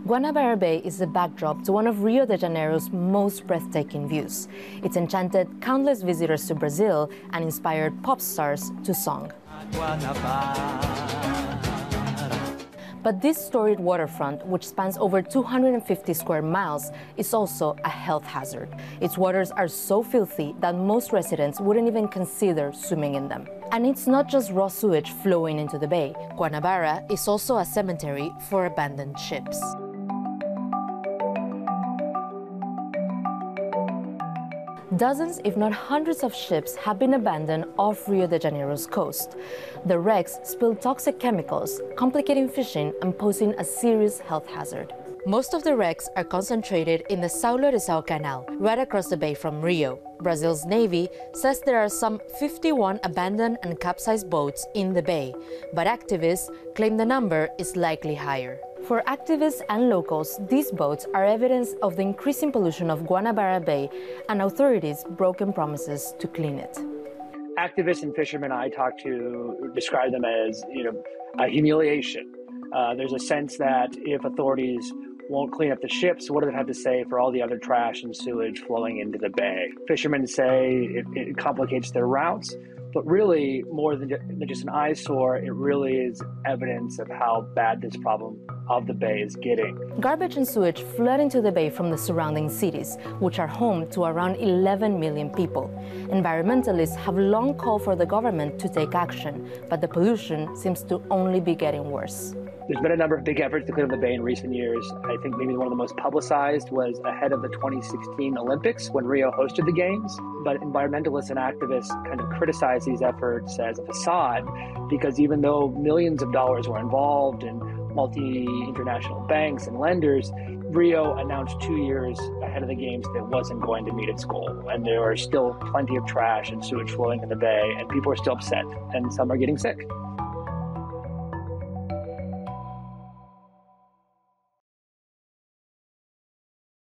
Guanabara Bay is the backdrop to one of Rio de Janeiro's most breathtaking views. It's enchanted countless visitors to Brazil and inspired pop stars to song. But this storied waterfront, which spans over 250 square miles, is also a health hazard. Its waters are so filthy that most residents wouldn't even consider swimming in them. And it's not just raw sewage flowing into the bay. Guanabara is also a cemetery for abandoned ships. Dozens, if not hundreds of ships have been abandoned off Rio de Janeiro's coast. The wrecks spill toxic chemicals, complicating fishing and posing a serious health hazard. Most of the wrecks are concentrated in the São Lourenço Canal, right across the bay from Rio. Brazil's Navy says there are some 51 abandoned and capsized boats in the bay, but activists claim the number is likely higher. For activists and locals, these boats are evidence of the increasing pollution of Guanabara Bay and authorities' broken promises to clean it. Activists and fishermen I talk to describe them as, a humiliation. There's a sense that if authorities won't clean up the ships, what do they have to say for all the other trash and sewage flowing into the bay? Fishermen say it complicates their routes, but really, more than just an eyesore, it really is evidence of how bad this problem of the bay is getting. Garbage and sewage flood into the bay from the surrounding cities, which are home to around 11 million people. Environmentalists have long called for the government to take action, but the pollution seems to only be getting worse. There's been a number of big efforts to clean up the bay in recent years. I think maybe one of the most publicized was ahead of the 2016 Olympics when Rio hosted the Games. But environmentalists and activists kind of criticize these efforts as a facade because even though millions of dollars were involved in multi-international banks and lenders, Rio announced 2 years ahead of the Games that it wasn't going to meet its goal. And there are still plenty of trash and sewage flowing in the bay, and people are still upset, and some are getting sick.